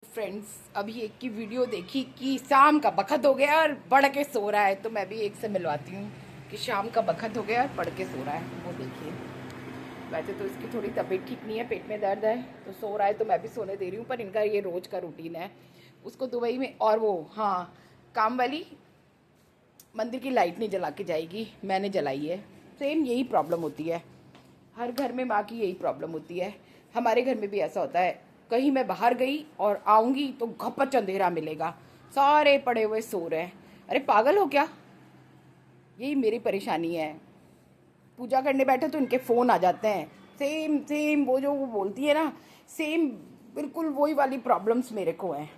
Friends, अभी एक की वीडियो देखी कि शाम का बखत हो गया और बढ़ के सो रहा है, तो मैं भी एक से मिलवाती हूँ कि शाम का बखत हो गया और बढ़ के सो रहा है। वो देखिए, वैसे तो इसकी थोड़ी तबीयत ठीक नहीं है, पेट में दर्द है, तो सो रहा है, तो मैं भी सोने दे रही हूँ। पर इनका ये रोज़ का रूटीन है। उसको दुबई में, और वो हाँ, काम वाली मंदिर की लाइट नहीं जला के जाएगी, मैंने जलाई है। सेम यही प्रॉब्लम होती है, हर घर में माँ की यही प्रॉब्लम होती है। हमारे घर में भी ऐसा होता है, कहीं मैं बाहर गई और आऊँगी तो घपच अंधेरा मिलेगा, सारे पड़े हुए सो रहे हैं। अरे पागल हो क्या? यही मेरी परेशानी है। पूजा करने बैठे तो इनके फ़ोन आ जाते हैं। सेम सेम वो जो वो बोलती है ना, सेम बिल्कुल वही वाली प्रॉब्लम्स मेरे को हैं।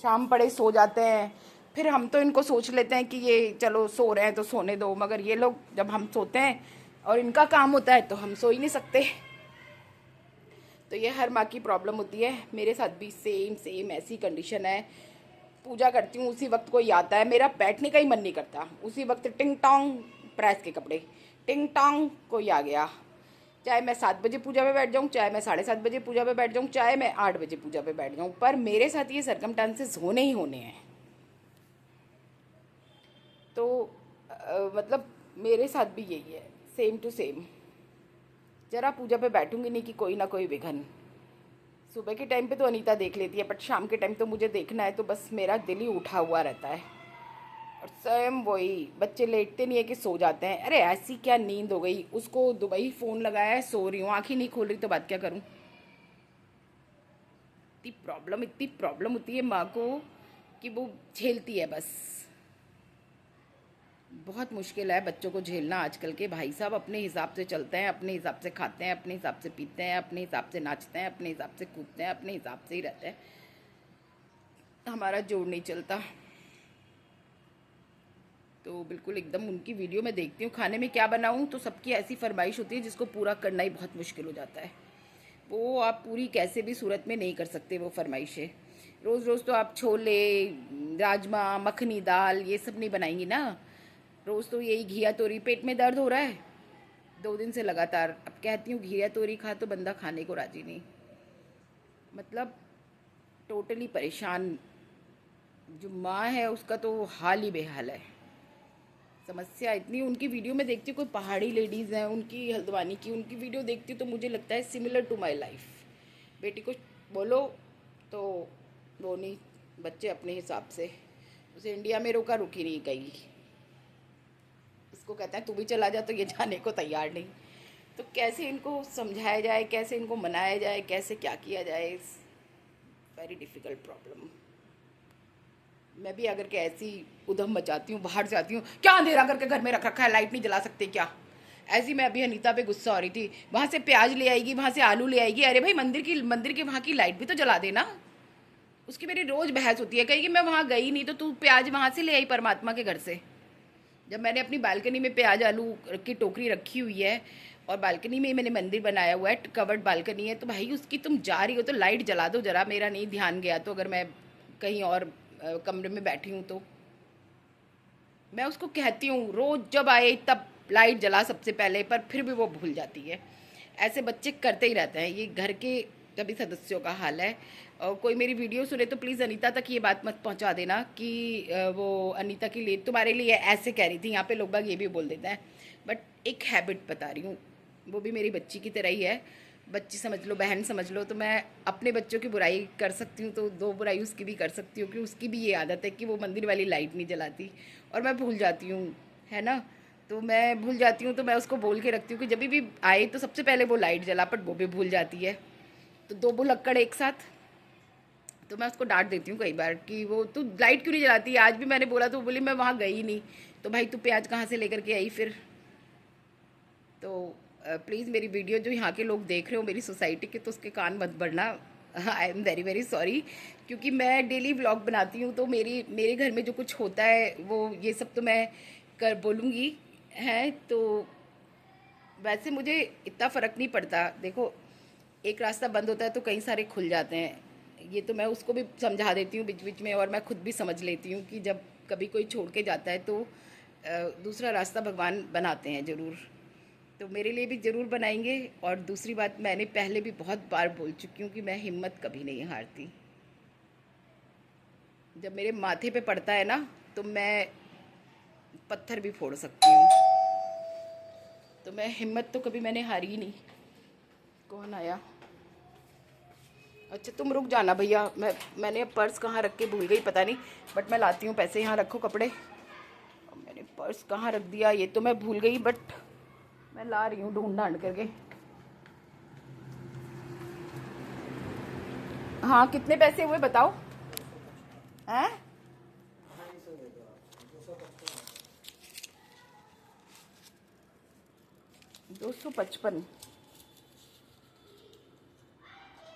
शाम पड़े सो जाते हैं, फिर हम तो इनको सोच लेते हैं कि ये चलो सो रहे हैं तो सोने दो, मगर ये लोग जब हम सोते हैं और इनका काम होता है तो हम सो ही नहीं सकते। तो ये हर माँ की प्रॉब्लम होती है, मेरे साथ भी सेम सेम ऐसी कंडीशन है। पूजा करती हूँ, उसी वक्त कोई आता है, मेरा बैठने का ही मन नहीं करता। उसी वक्त टिंग टोंग, प्रेस के कपड़े, टिंग टोंग कोई आ गया। चाहे मैं 7 बजे पूजा पे बैठ जाऊँ, चाहे मैं 7:30 बजे पूजा पे बैठ जाऊँ, चाहे मैं 8 बजे पूजा पे बैठ जाऊँ, पर मेरे साथ ये सरकमस्टांसेस होने ही होने हैं। तो मतलब मेरे साथ भी यही है, सेम टू सेम। जरा पूजा पे बैठूंगी नहीं कि कोई ना कोई विघन। सुबह के टाइम पे तो अनीता देख लेती है, बट शाम के टाइम तो मुझे देखना है, तो बस मेरा दिल ही उठा हुआ रहता है। और सेम वही, बच्चे लेटते नहीं है कि सो जाते हैं। अरे ऐसी क्या नींद हो गई, उसको दुबई फ़ोन लगाया है, सो रही हूँ, आँख ही नहीं खोल रही, तो बात क्या करूँ। इतनी प्रॉब्लम होती है माँ को कि वो झेलती है बस। बहुत मुश्किल है बच्चों को झेलना आजकल के। भाई साहब अपने हिसाब से चलते हैं, अपने हिसाब से खाते हैं, अपने हिसाब से पीते हैं, अपने हिसाब से नाचते हैं, अपने हिसाब से कूदते हैं, अपने हिसाब से ही रहते हैं। हमारा जोड़ नहीं चलता। तो बिल्कुल एकदम उनकी वीडियो में देखती हूँ, खाने में क्या बनाऊँ, तो सबकी ऐसी फरमाइश होती है जिसको पूरा करना ही बहुत मुश्किल हो जाता है। वो आप पूरी कैसे भी सूरत में नहीं कर सकते वो फरमाइशें। रोज़ रोज़ तो आप छोले, राजमा, मखनी दाल ये सब नहीं बनाएंगी ना। रोज़ तो यही घिया तोरी, पेट में दर्द हो रहा है 2 दिन से लगातार, अब कहती हूँ घिया तोरी खा, तो बंदा खाने को राजी नहीं। मतलब टोटली परेशान। जो माँ है उसका तो हाल ही बेहाल है। समस्या इतनी, उनकी वीडियो में देखती हूँ, कोई पहाड़ी लेडीज़ हैं, उनकी हल्द्वानी की उनकी वीडियो देखती हूँ, तो मुझे लगता है सिमिलर टू माई लाइफ। बेटी को बोलो तो वो नहीं, बच्चे अपने हिसाब से। उसे इंडिया में रोका, रुकी नहीं गई। उसको कहता है तू भी चला जा, तो ये जाने को तैयार नहीं। तो कैसे इनको समझाया जाए, कैसे इनको मनाया जाए, कैसे क्या किया जाए, वेरी डिफ़िकल्ट प्रॉब्लम। मैं भी अगर के ऐसी उधम मचाती हूँ, बाहर जाती हूँ, क्या अंधेरा करके घर में रख रखा है, लाइट नहीं जला सकते क्या? ऐसी मैं अभी अनीता पे गुस्सा हो रही थी, वहाँ से प्याज ले आएगी, वहाँ से आलू ले आएगी। अरे भाई, मंदिर की वहाँ की लाइट भी तो जला देना। उसकी मेरी रोज़ बहस होती है, कहेगी मैं वहाँ गई नहीं तो तू प्याज वहाँ से ले आई परमात्मा के घर से। जब मैंने अपनी बालकनी में प्याज आलू की टोकरी रखी हुई है, और बालकनी में मैंने मंदिर बनाया हुआ है, कवर्ड बालकनी है, तो भाई उसकी तुम जा रही हो तो लाइट जला दो जरा। मेरा नहीं ध्यान गया तो, अगर मैं कहीं और कमरे में बैठी हूँ तो मैं उसको कहती हूँ रोज़ जब आए तब लाइट जला सबसे पहले, पर फिर भी वो भूल जाती है। ऐसे बच्चे करते ही रहते हैं, ये घर के सभी सदस्यों का हाल है। और कोई मेरी वीडियो सुने तो प्लीज़ अनीता तक ये बात मत पहुंचा देना कि वो अनीता के लिए, तुम्हारे लिए ऐसे कह रही थी। यहाँ पे लोग बाग ये भी बोल देते हैं, बट एक हैबिट बता रही हूँ, वो भी मेरी बच्ची की तरह ही है। बच्ची समझ लो, बहन समझ लो। तो मैं अपने बच्चों की बुराई कर सकती हूँ तो दो बुराई उसकी भी कर सकती हूँ, कि उसकी भी ये आदत है कि वो मंदिर वाली लाइट नहीं जलाती, और मैं भूल जाती हूँ, है ना। तो मैं भूल जाती हूँ, तो मैं उसको बोल के रखती हूँ कि जब भी आए तो सबसे पहले वो लाइट जला, बट वो भी भूल जाती है। तो दो भुलक्कड़ एक साथ। तो मैं उसको डांट देती हूँ कई बार कि वो तू लाइट क्यों नहीं जलाती। आज भी मैंने बोला तो वो बोली मैं वहाँ गई नहीं। तो भाई तू प्याज कहाँ से लेकर के आई फिर? तो प्लीज़ मेरी वीडियो जो यहाँ के लोग देख रहे हो मेरी सोसाइटी के, तो उसके कान मत भरना। I am very very sorry, क्योंकि मैं डेली व्लॉग बनाती हूँ, तो मेरे घर में जो कुछ होता है वो ये सब तो मैं कर बोलूँगी है। तो वैसे मुझे इतना फ़र्क नहीं पड़ता। देखो, एक रास्ता बंद होता है तो कई सारे खुल जाते हैं। ये तो मैं उसको भी समझा देती हूँ बीच बीच में, और मैं खुद भी समझ लेती हूँ कि जब कभी कोई छोड़ के जाता है तो दूसरा रास्ता भगवान बनाते हैं ज़रूर। तो मेरे लिए भी ज़रूर बनाएंगे। और दूसरी बात, मैंने पहले भी बहुत बार बोल चुकी हूँ कि मैं हिम्मत कभी नहीं हारती। जब मेरे माथे पे पड़ता है ना तो मैं पत्थर भी फोड़ सकती हूँ। तो मैं हिम्मत तो कभी मैंने हारी ही नहीं। कौन आया? अच्छा तुम रुक जाना भैया, मैंने पर्स कहाँ रख के भूल गई पता नहीं, बट मैं लाती हूँ पैसे। यहाँ रखो कपड़े। मैंने पर्स कहाँ रख दिया ये तो मैं भूल गई, बट मैं ला रही हूँ ढूंढ ढांड करके। हाँ कितने पैसे हुए बताओ? हैं? 255।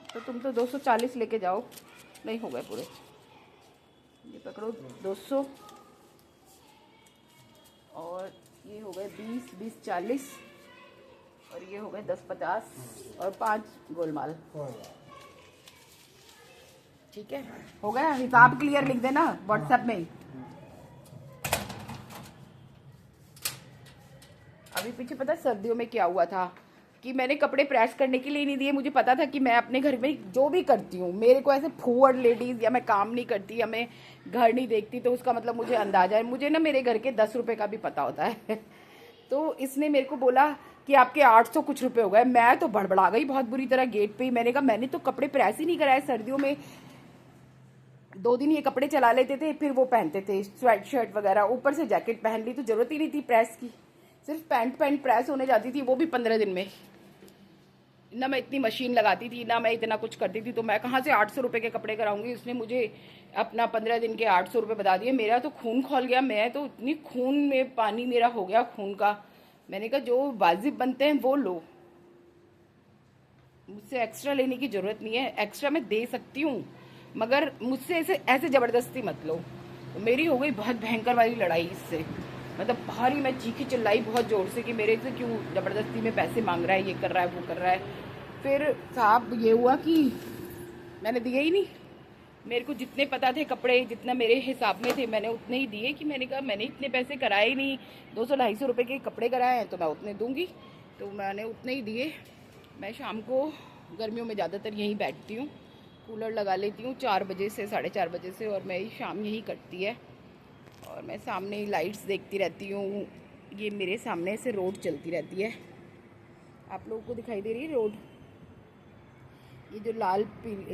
तो तुम तो 240 लेके जाओ। नहीं हो गए पूरे। ये पकड़ो 200 और ये हो गए 20, 20, 40 और ये हो गए 10, 50 और 5 गोलमाल। ठीक है हो गया। हिसाब क्लियर लिख देना व्हाट्सएप में। अभी पीछे पता सर्दियों में क्या हुआ था कि मैंने कपड़े प्रेस करने के लिए नहीं दिए। मुझे पता था कि मैं अपने घर में जो भी करती हूँ, मेरे को ऐसे फॉरवर्ड लेडीज़ या मैं काम नहीं करती या मैं घर नहीं देखती तो उसका मतलब मुझे अंदाजा है। मुझे ना मेरे घर के 10 रुपये का भी पता होता है। तो इसने मेरे को बोला कि आपके 800 कुछ रुपये हो गए। मैं तो बड़बड़ा गई बहुत बुरी तरह गेट पे ही। मैंने कहा मैंने तो कपड़े प्रेस ही नहीं कराए। सर्दियों में 2 दिन ये कपड़े चला लेते थे, फिर वो पहनते थे स्वेट शर्ट वगैरह, ऊपर से जैकेट पहन ली तो जरूरत ही नहीं थी प्रेस की। सिर्फ पैंट प्रेस होने जाती थी, वो भी 15 दिन में। ना मैं इतनी मशीन लगाती थी ना मैं इतना कुछ करती थी, तो मैं कहाँ से 800 रुपये के कपड़े कराऊंगी। उसने मुझे अपना 15 दिन के 800 रुपये बता दिए। मेरा तो खून खौल गया। मैं तो इतनी खून में पानी मेरा हो गया खून का। मैंने कहा जो वाजिब बनते हैं वो लो, मुझसे एक्स्ट्रा लेने की ज़रूरत नहीं है। एक्स्ट्रा मैं दे सकती हूँ मगर मुझसे ऐसे ऐसे ज़बरदस्ती मत लो। तो मेरी हो गई बहुत भयंकर वाली लड़ाई इससे। मतलब भारी मैं चीखी चिल्लाई बहुत ज़ोर से कि मेरे से क्यों ज़बरदस्ती में पैसे मांग रहा है, ये कर रहा है वो कर रहा है। फिर साहब ये हुआ कि मैंने दिए ही नहीं। मेरे को जितने पता थे कपड़े, जितना मेरे हिसाब में थे मैंने उतने ही दिए। कि मैंने कहा मैंने इतने पैसे कराए ही नहीं, 200-250 रुपये के कपड़े कराए हैं तो मैं उतने दूंगी। तो मैंने उतने ही दिए। मैं शाम को गर्मियों में ज़्यादातर यहीं बैठती हूँ, कूलर लगा लेती हूँ 4 बजे से 4:30 बजे से, और मेरी शाम यहीं कटती है। और मैं सामने ही लाइट्स देखती रहती हूँ। ये मेरे सामने से रोड चलती रहती है। आप लोगों को दिखाई दे रही है रोड? ये जो लाल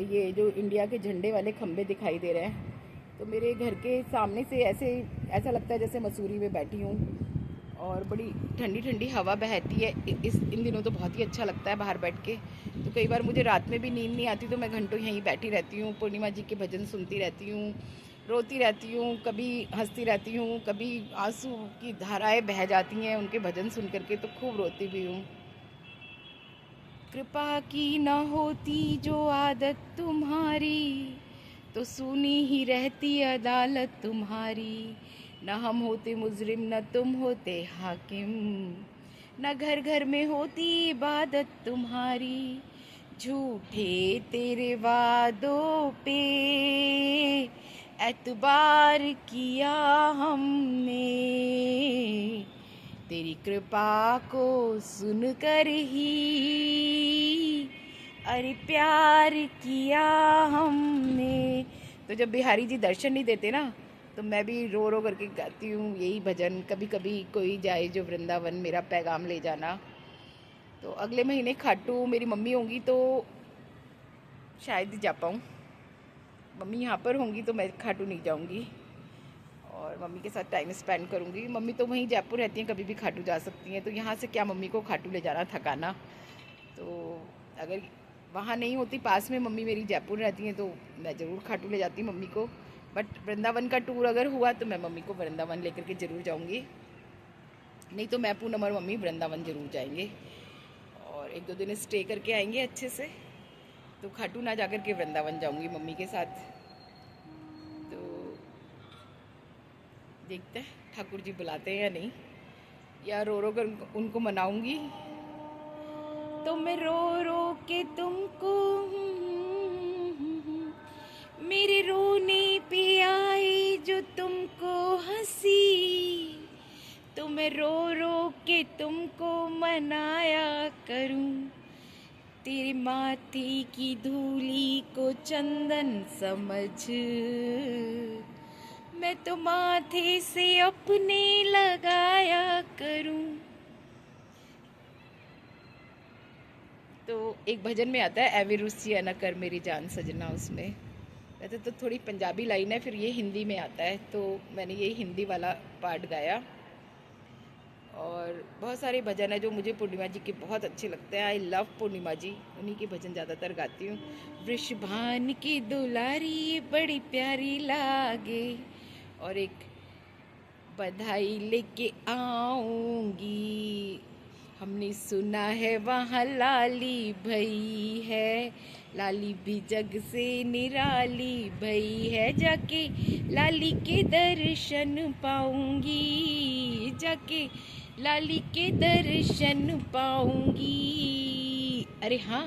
ये जो इंडिया के झंडे वाले खंभे दिखाई दे रहे हैं, तो मेरे घर के सामने से ऐसा लगता है जैसे मसूरी में बैठी हूँ। और बड़ी ठंडी ठंडी हवा बहती है। इन दिनों तो बहुत ही अच्छा लगता है बाहर बैठ के। तो कई बार मुझे रात में भी नींद नहीं आती तो मैं घंटों यहीं बैठी रहती हूँ, पूर्णिमा जी के भजन सुनती रहती हूँ, रोती रहती हूँ, कभी हंसती रहती हूँ, कभी आंसू की धाराएं बह जाती हैं उनके भजन सुन करके, तो खूब रोती भी हूँ। कृपा की न होती जो आदत तुम्हारी, तो सुनी ही रहती अदालत तुम्हारी। न हम होते मुजरिम न तुम होते हाकिम, न घर घर में होती इबादत तुम्हारी। झूठे तेरे वादों पे एतबार किया हमने, तेरी कृपा को सुनकर ही अरे प्यार किया हमने। तो जब बिहारी जी दर्शन नहीं देते ना तो मैं भी रो रो करके गाती हूँ यही भजन। कभी कभी कोई जाए जो वृंदावन, मेरा पैगाम ले जाना। तो अगले महीने खाटू मेरी मम्मी होंगी तो शायद ही जा पाऊँ। मम्मी यहाँ पर होंगी तो मैं खाटू नहीं जाऊँगी और मम्मी के साथ टाइम स्पेंड करूँगी। मम्मी तो वहीं जयपुर रहती हैं, कभी भी खाटू जा सकती हैं। तो यहाँ से क्या मम्मी को खाटू ले जाना, थकाना। तो अगर वहाँ नहीं होती पास में, मम्मी मेरी जयपुर रहती हैं, तो मैं ज़रूर खाटू ले जाती मम्मी को। बट वृंदावन का टूर अगर हुआ तो मैं मम्मी को वृंदावन लेकर के ज़रूर जाऊँगी। नहीं तो मैं पूनम और मम्मी वृंदावन ज़रूर जाएंगे और 1-2 दिन स्टे करके आएंगे अच्छे से। तो खाटू ना जाकर के वृंदावन जाऊँगी मम्मी के साथ। तो देखते हैं ठाकुर जी बुलाते हैं या नहीं, या रो रो कर उनको मनाऊंगी। तो मैं रो रो के तुमको मेरे रोने पे आई जो तुमको हंसी, तो मैं रो रो के तुमको मनाया करूं तेरे माथे की धूली को चंदन समझ, मैं तो माथे से अपने लगाया करूं। तो एक भजन में आता है एवे रुसिया न कर मेरी जान सजना, उसमें वैसे तो थोड़ी पंजाबी लाइन है, फिर ये हिंदी में आता है, तो मैंने ये हिंदी वाला पार्ट गाया। और बहुत सारे भजन है जो मुझे पूर्णिमा जी के बहुत अच्छे लगते हैं। आई लव पूर्णिमा जी, उन्हीं के भजन ज़्यादातर गाती हूँ। वृषभान की दुलारी बड़ी प्यारी लागे, और एक बधाई लेके आऊंगी, हमने सुना है वहाँ लाली भई है, लाली भी जग से निराली भई है, जाके लाली के दर्शन पाऊंगी, जाके लाली के दर्शन पाऊंगी। अरे हाँ,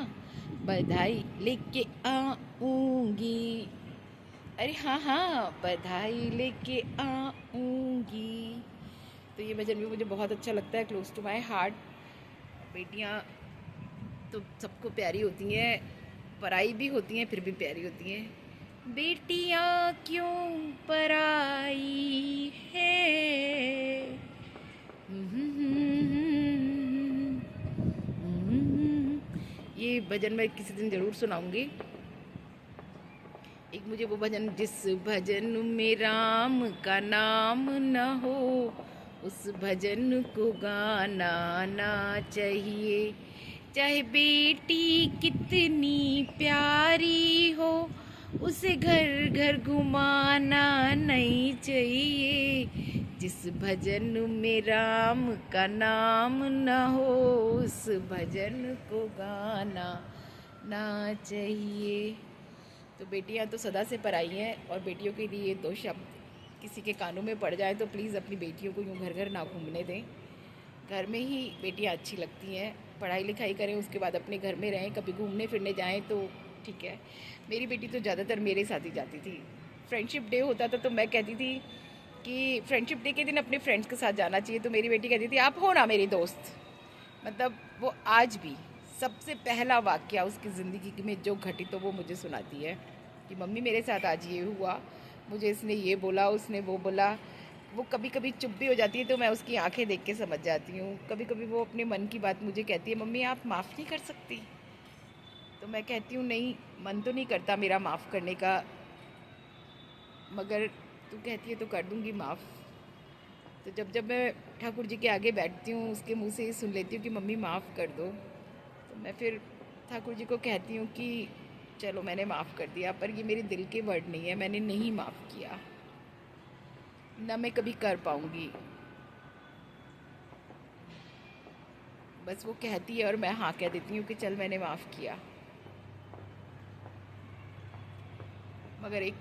बधाई लेके आऊंगी, अरे हाँ हाँ, बधाई लेके आऊंगी। तो ये भजन भी मुझे बहुत अच्छा लगता है, क्लोज टू माय हार्ट। बेटियाँ तो सबको प्यारी होती हैं, पराई भी होती हैं, फिर भी प्यारी होती हैं। बेटियाँ क्यों पराई है, ये भजन मैं किसी दिन ज़रूर सुनाऊंगी। एक मुझे वो भजन, जिस भजन में राम का नाम न हो, उस भजन को गाना ना चाहिए, चाहे बेटी कितनी प्यारी हो, उसे घर घर घुमाना नहीं चाहिए। जिस भजन में राम का नाम न हो, उस भजन को गाना ना चाहिए। तो बेटियां तो सदा से पराई हैं, और बेटियों के लिए दो शब्द किसी के कानों में पड़ जाए तो प्लीज़ अपनी बेटियों को यूँ घर घर ना घूमने दें। घर में ही बेटियां अच्छी लगती हैं, पढ़ाई लिखाई करें, उसके बाद अपने घर में रहें, कभी घूमने फिरने जाएं तो ठीक है। मेरी बेटी तो ज़्यादातर मेरे साथ ही जाती थी। फ्रेंडशिप डे होता था तो मैं कहती थी कि फ्रेंडशिप डे के दिन अपने फ्रेंड्स के साथ जाना चाहिए, तो मेरी बेटी कहती थी आप हो ना मेरी दोस्त। मतलब वो आज भी सबसे पहला वाक़या उसकी ज़िंदगी में जो घटी तो वो मुझे सुनाती है कि मम्मी मेरे साथ आज ये हुआ, मुझे इसने ये बोला, उसने वो बोला। वो कभी कभी चुप भी हो जाती है तो मैं उसकी आंखें देख के समझ जाती हूँ। कभी कभी वो अपने मन की बात मुझे कहती है, मम्मी आप माफ़ नहीं कर सकती। तो मैं कहती हूँ नहीं, मन तो नहीं करता मेरा माफ़ करने का, मगर तू कहती है तो कर दूँगी माफ़। तो जब मैं ठाकुर जी के आगे बैठती हूँ, उसके मुंह से ही सुन लेती हूँ कि मम्मी माफ़ कर दो, तो मैं फिर ठाकुर जी को कहती हूँ कि चलो मैंने माफ़ कर दिया, पर ये मेरे दिल के वर्ड नहीं है, मैंने नहीं माफ़ किया, ना मैं कभी कर पाऊँगी। बस वो कहती है और मैं हाँ कह देती हूँ कि चल मैंने माफ़ किया। मगर एक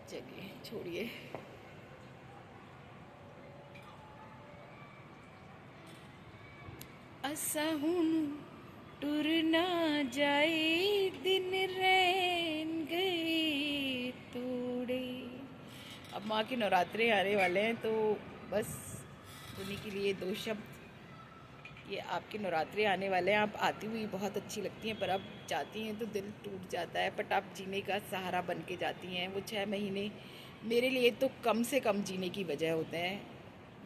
चलिए छोड़िए। असहुन टुर ना जाए, दिन रैन गए तोड़े। अब माँ के नवरात्रे आने वाले हैं, तो बस उन्हीं के लिए दो शब्द। ये आपके नवरात्रे आने वाले हैं, आप आती हुई बहुत अच्छी लगती हैं, पर अब जाती हैं तो दिल टूट जाता है। बट आप जीने का सहारा बन के जाती हैं। वो 6 महीने मेरे लिए तो कम से कम जीने की वजह होते हैं।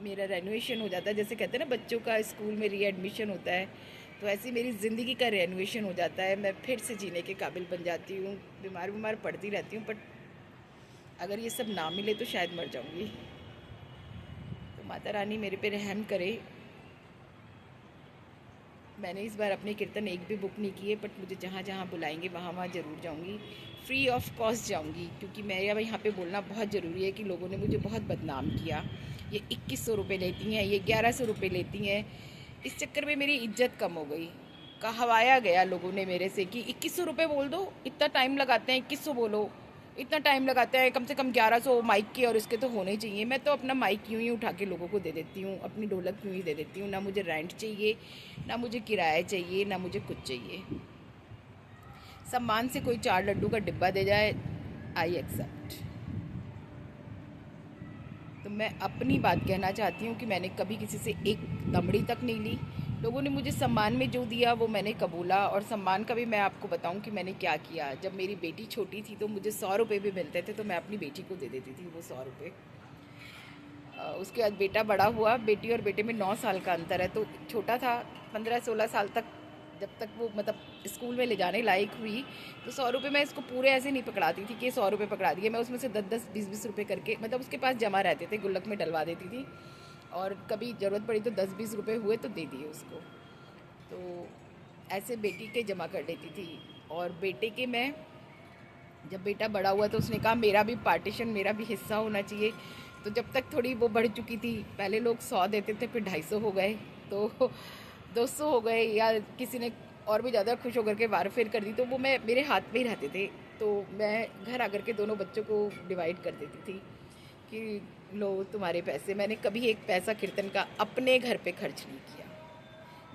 मेरा रेनोवेशन हो जाता है, जैसे कहते हैं ना बच्चों का स्कूल में रीएडमिशन होता है, तो ऐसे मेरी ज़िंदगी का रेनोवेशन हो जाता है। मैं फिर से जीने के काबिल बन जाती हूँ। बीमार पड़ती रहती हूँ, बट अगर ये सब ना मिले तो शायद मर जाऊँगी। तो माता रानी मेरे पे रहम करे। मैंने इस बार अपने कीर्तन एक भी बुक नहीं किए, बट मुझे जहाँ जहाँ बुलाएंगे वहाँ वहाँ ज़रूर जाऊँगी, फ्री ऑफ कॉस्ट जाऊँगी, क्योंकि मेरा यहाँ पे बोलना बहुत ज़रूरी है कि लोगों ने मुझे बहुत बदनाम किया। ये 2100 रुपये लेती हैं, ये 1100 रुपये लेती हैं। इस चक्कर में मेरी इज्जत कम हो गई। कहवाया गया लोगों ने मेरे से कि 2100 रुपये बोल दो, इतना टाइम लगाते हैं, 2100 बोलो, इतना टाइम लगाते हैं, कम से कम 1100 माइक के और इसके तो होने ही चाहिए। मैं तो अपना माइक यूँ ही उठा के लोगों को दे देती हूँ, अपनी ढोलक यूँ ही दे देती हूँ। ना मुझे रेंट चाहिए, ना मुझे किराया चाहिए, ना मुझे कुछ चाहिए। सम्मान से कोई 4 लड्डू का डिब्बा दे जाए, आई एक्सेप्ट। तो मैं अपनी बात कहना चाहती हूँ कि मैंने कभी किसी से एक दमड़ी तक नहीं ली। लोगों ने मुझे सम्मान में जो दिया वो मैंने कबूला, और सम्मान का भी मैं आपको बताऊँ कि मैंने क्या किया। जब मेरी बेटी छोटी थी तो मुझे 100 रुपये भी मिलते थे, तो मैं अपनी बेटी को दे देती थी वो 100 रुपये। उसके बाद बेटा बड़ा हुआ, बेटी और बेटे में 9 साल का अंतर है, तो छोटा था 15-16 साल तक, जब तक वो मतलब स्कूल में ले जाने लायक हुई, तो 100 रुपये मैं इसको पूरे ऐसे नहीं पकड़ाती थी कि 100 रुपये पकड़ा दिए। मैं उसमें से 10-10, 20-20 रुपये करके, मतलब उसके पास जमा रहते थे, गुल्लक में डलवा देती थी, और कभी ज़रूरत पड़ी तो 10-20 रुपये हुए तो दे दिए उसको। तो ऐसे बेटी के जमा कर देती थी। और बेटे के मैं, जब बेटा बड़ा हुआ तो उसने कहा मेरा भी पार्टीशन, मेरा भी हिस्सा होना चाहिए। तो जब तक थोड़ी वो बढ़ चुकी थी, पहले लोग 100 देते थे, फिर 250 हो गए, तो 200 हो गए, या किसी ने और भी ज़्यादा खुश होकर के वार फेर कर दी, तो वो मैं मेरे हाथ में ही रहते थे। तो मैं घर आकर के दोनों बच्चों को डिवाइड कर देती थी कि लो तुम्हारे पैसे। मैंने कभी एक पैसा कीर्तन का अपने घर पे खर्च नहीं किया,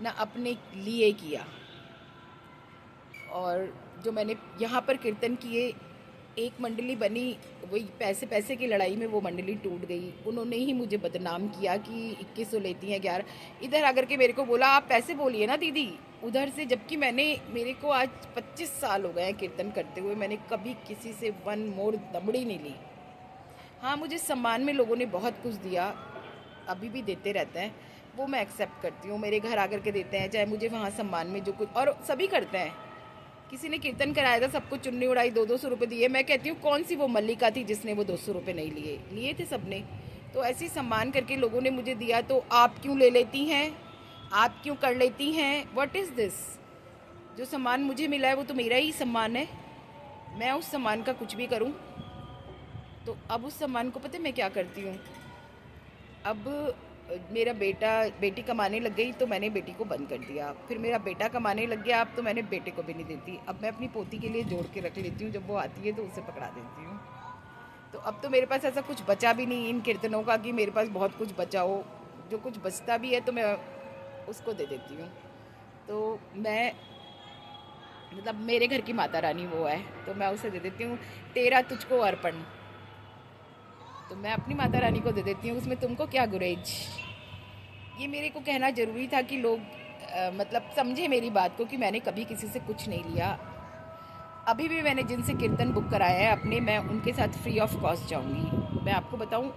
ना अपने लिए किया। और जो मैंने यहाँ पर कीर्तन किए, एक मंडली बनी, वही पैसे पैसे की लड़ाई में वो मंडली टूट गई। उन्होंने ही मुझे बदनाम किया कि 2100 लेती हैं 11। इधर आकर के मेरे को बोला आप पैसे बोलिए ना दीदी, उधर से, जबकि मेरे को आज 25 साल हो गए हैं कीर्तन करते हुए, मैंने कभी किसी से 1 मोड़ दमड़ी नहीं ली। हाँ, मुझे सम्मान में लोगों ने बहुत कुछ दिया, अभी भी देते रहते हैं, वो मैं एक्सेप्ट करती हूँ। मेरे घर आकर के देते हैं, चाहे मुझे वहाँ सम्मान में जो कुछ, और सभी करते हैं। किसी ने कीर्तन कराया था, सबको चुन्नी उड़ाई, 200-200 रुपये दिए। मैं कहती हूँ कौन सी वो मल्लिका थी जिसने वो 200 रुपये नहीं लिए? लिए थे सबने। तो ऐसे ही सम्मान करके लोगों ने मुझे दिया, तो आप क्यों ले लेती हैं? आप क्यों कर लेती हैं? What is this? जो सम्मान मुझे मिला है वो तो मेरा ही सम्मान है, मैं उस सम्मान का कुछ भी करूँ। तो अब उस सम्मान को पता है मैं क्या करती हूँ? अब मेरा बेटी कमाने लग गई तो मैंने बेटी को बंद कर दिया। फिर मेरा बेटा कमाने लग गया, अब तो मैंने बेटे को भी नहीं देती। अब मैं अपनी पोती के लिए जोड़ के रख लेती हूँ, जब वो आती है तो उसे पकड़ा देती हूँ। तो अब तो मेरे पास ऐसा कुछ बचा भी नहीं इन कीर्तनों का कि मेरे पास बहुत कुछ बचा हो। जो कुछ बचता भी है तो मैं उसको दे देती हूँ। तो मैं, मतलब मेरे घर की माता रानी वो है, तो मैं उसे दे देती हूँ। तेरा तुझको अर्पण, तो मैं अपनी माता रानी को दे देती हूँ, उसमें तुमको क्या गुरेज। ये मेरे को कहना ज़रूरी था कि लोग मतलब समझे मेरी बात को, कि मैंने कभी किसी से कुछ नहीं लिया। अभी भी मैंने जिनसे कीर्तन बुक कराया है अपने, मैं उनके साथ फ्री ऑफ कॉस्ट जाऊँगी। मैं आपको बताऊँ,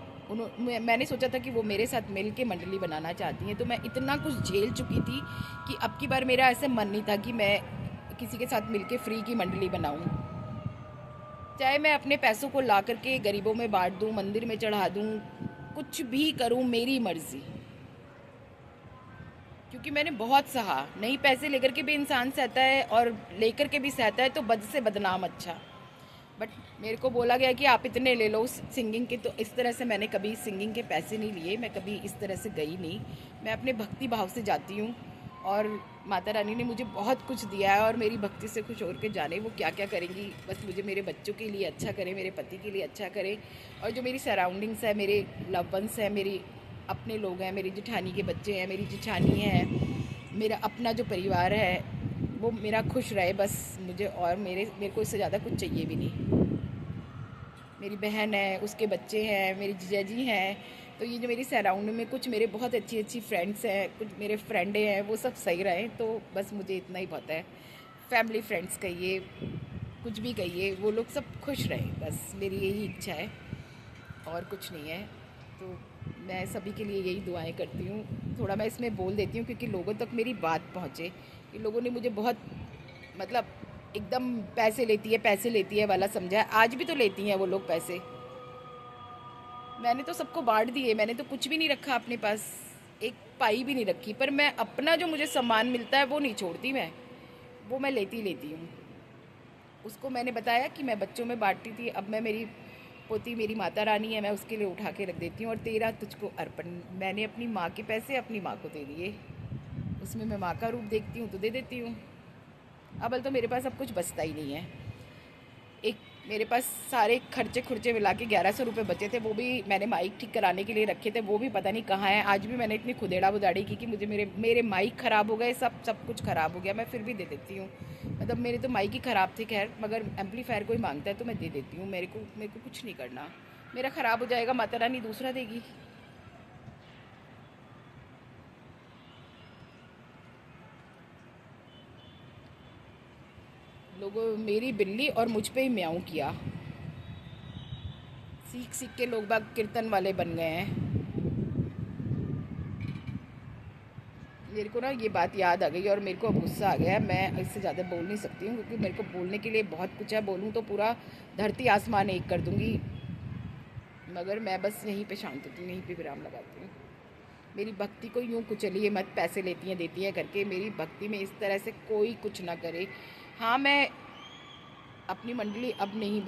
मैंने सोचा था कि वो मेरे साथ मिल के मंडली बनाना चाहती हैं, तो मैं इतना कुछ झेल चुकी थी कि अब की बार मेरा ऐसे मन नहीं था कि मैं किसी के साथ मिल के फ्री की मंडली बनाऊँ। चाहे मैं अपने पैसों को ला करके गरीबों में बांट दूँ, मंदिर में चढ़ा दूँ, कुछ भी करूँ, मेरी मर्ज़ी। क्योंकि मैंने बहुत सहा, नहीं पैसे लेकर के भी इंसान सहता है और लेकर के भी सहता है, तो बद से बदनाम अच्छा। बट मेरे को बोला गया कि आप इतने ले लो उस सिंगिंग के, तो इस तरह से मैंने कभी सिंगिंग के पैसे नहीं लिए, मैं कभी इस तरह से गई नहीं। मैं अपने भक्ति भाव से जाती हूँ, और माता रानी ने मुझे बहुत कुछ दिया है, और मेरी भक्ति से खुश होकर जाने वो क्या क्या करेंगी। बस मुझे मेरे बच्चों के लिए अच्छा करे, मेरे पति के लिए अच्छा करे, और जो मेरी सराउंडिंग्स है, मेरे लव वंस हैं, मेरी अपने लोग हैं, मेरी जेठानी के बच्चे हैं, मेरी जेठानी है, मेरा अपना जो परिवार है वो मेरा खुश रहे बस मुझे, और मेरे को इससे ज़्यादा कुछ चाहिए भी नहीं। मेरी बहन है, उसके बच्चे हैं, मेरी जीजा जी हैं, तो ये जो मेरी सराउंड में कुछ मेरे बहुत अच्छी अच्छी फ्रेंड्स हैं, कुछ मेरे फ्रेंडे हैं, वो सब सही रहें, तो बस मुझे इतना ही बहुत है। फैमिली फ्रेंड्स कहिए, कुछ भी कहिए, वो लोग सब खुश रहें, बस मेरी यही इच्छा है, और कुछ नहीं है। तो मैं सभी के लिए यही दुआएं करती हूँ। थोड़ा मैं इसमें बोल देती हूँ क्योंकि लोगों तक मेरी बात पहुँचे, कि लोगों ने मुझे बहुत, मतलब एकदम पैसे लेती है वाला समझा है। आज भी तो लेती हैं वो लोग पैसे, मैंने तो सबको बांट दिए, मैंने तो कुछ भी नहीं रखा अपने पास, एक पाई भी नहीं रखी। पर मैं अपना जो मुझे सम्मान मिलता है वो नहीं छोड़ती, वो मैं लेती हूँ। उसको मैंने बताया कि मैं बच्चों में बांटती थी, अब मैं, मेरी पोती मेरी माता रानी है, मैं उसके लिए उठा के रख देती हूँ। और तेरा तुझको अर्पण, मैंने अपनी माँ के पैसे अपनी माँ को दे दिए, उसमें मैं माँ का रूप देखती हूँ तो दे देती हूँ। अब तो मेरे पास अब कुछ बचता ही नहीं है। एक मेरे पास सारे खर्चे खुर्चे मिला के 1100 रुपये बचे थे, वो भी मैंने माइक ठीक कराने के लिए रखे थे, वो भी पता नहीं कहाँ है। आज भी मैंने इतनी खुदेड़ा बुदाड़ी की कि मुझे मेरे माइक ख़राब हो गए, सब कुछ ख़राब हो गया, मैं फिर भी दे देती हूँ। मतलब मेरे तो माइक ही ख़राब थे, खैर, मगर एम्पलीफायर कोई मांगता है तो मैं दे देती हूँ। मेरे को कुछ नहीं करना, मेरा ख़राब हो जाएगा, माता रानी दूसरा देगी। लोगों मेरी बिल्ली और मुझ पे ही म्याऊं किया। सीख सीख के लोग बाग कीर्तन वाले बन गए हैं। मेरे को ना ये बात याद आ गई और मेरे को अब गुस्सा आ गया है। मैं इससे ज़्यादा बोल नहीं सकती हूँ क्योंकि मेरे को बोलने के लिए बहुत कुछ है। बोलूँ तो पूरा धरती आसमान एक कर दूँगी, मगर मैं बस यहीं पे शांत होती हूँ, यहीं पे विराम लगाती हूँ। मेरी भक्ति को यूँ कुचलिए मत, पैसे लेती हैं देती हैं करके। मेरी भक्ति में इस तरह से कोई कुछ ना करे। हाँ, मैं अपनी मंडली अब नहीं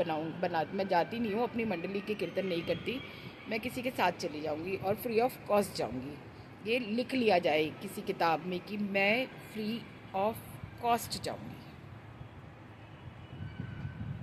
मैं जाती नहीं हूँ, अपनी मंडली के कीर्तन नहीं करती। मैं किसी के साथ चली जाऊँगी और फ्री ऑफ कॉस्ट जाऊँगी। ये लिख लिया जाए किसी किताब में कि मैं फ्री ऑफ कॉस्ट जाऊँगी।